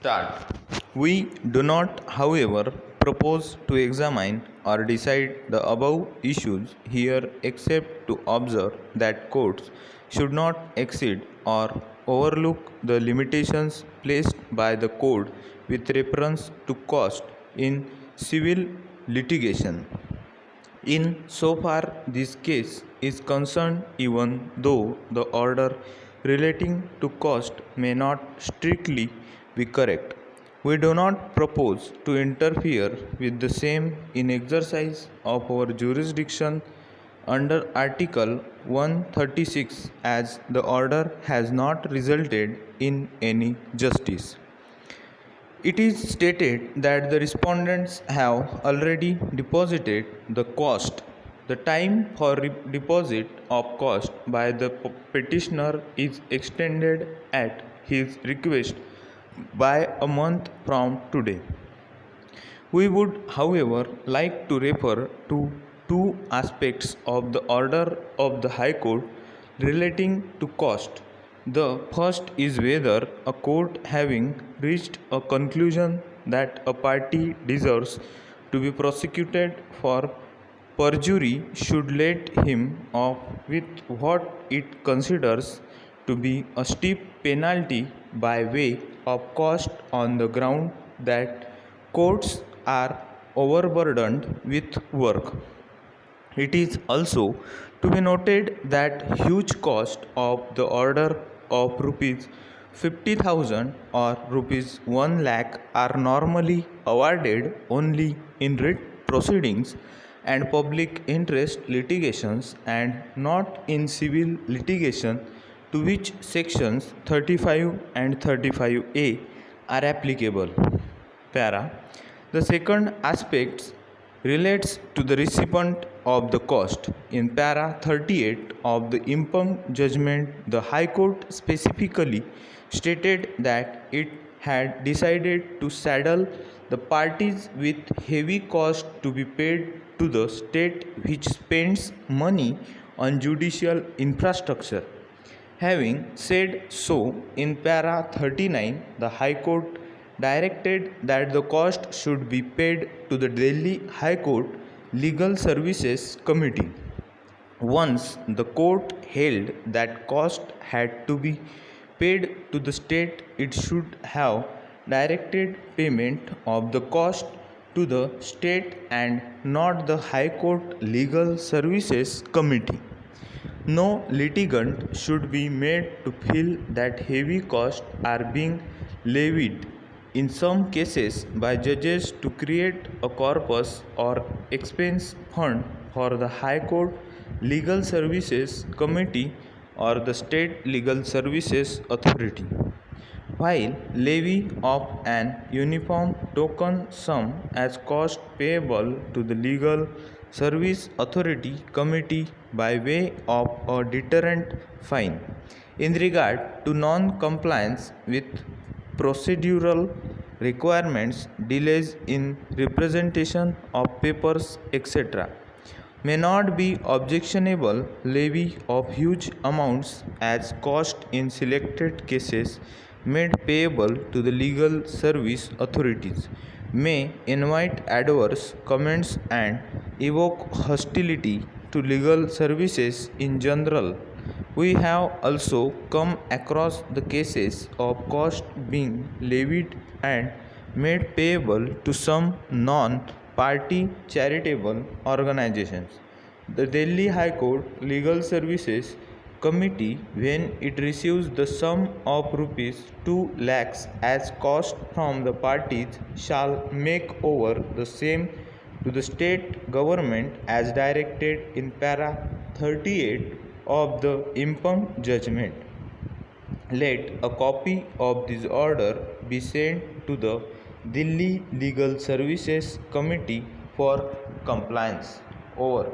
Start. We do not, however, propose to examine or decide the above issues here except to observe that courts should not exceed or overlook the limitations placed by the code with reference to cost in civil litigation. In so far this case is concerned, even though the order relating to cost may not strictly be correct, we do not propose to interfere with the same in exercise of our jurisdiction under Article 136 as the order has not resulted in any justice. It is stated that the respondents have already deposited the cost. The time for deposit of cost by the petitioner is extended at his request by a month from today. We would, however, like to refer to two aspects of the order of the High Court relating to cost. The first is whether a court having reached a conclusion that a party deserves to be prosecuted for perjury should let him off with what it considers to be a steep penalty by way of cost on the ground that courts are overburdened with work. It is also to be noted that huge cost of the order of rupees 50,000 or rupees 1 lakh are normally awarded only in writ proceedings and public interest litigations and not in civil litigation, to which sections 35 and 35A are applicable. Para. The second aspect relates to the recipient of the cost. In para 38 of the impugn judgment, the High Court specifically stated that it had decided to saddle the parties with heavy cost to be paid to the state which spends money on judicial infrastructure. Having said so, in para 39, the High Court directed that the cost should be paid to the Delhi High Court Legal Services Committee. Once the court held that cost had to be paid to the state, it should have directed payment of the cost to the state and not the High Court Legal Services Committee. No litigant should be made to feel that heavy costs are being levied in some cases by judges to create a corpus or expense fund for the High Court Legal Services Committee or the State Legal Services Authority. While levy of an uniform token sum as cost payable to the Legal Service Authority Committee by way of a deterrent fine in regard to non-compliance with procedural requirements, delays in representation of papers, etc., may not be objectionable. Levy of huge amounts as cost in selected cases made payable to the legal service authorities may invite adverse comments and evoke hostility to legal services in general. We have also come across the cases of cost being levied and made payable to some non-party charitable organizations. The Delhi High Court Legal Services Committee, when it receives the sum of rupees 2 lakhs as cost from the parties, shall make over the same to the state government as directed in para 38 of the impugn judgment. Let a copy of this order be sent to the Delhi Legal Services Committee for compliance. Over.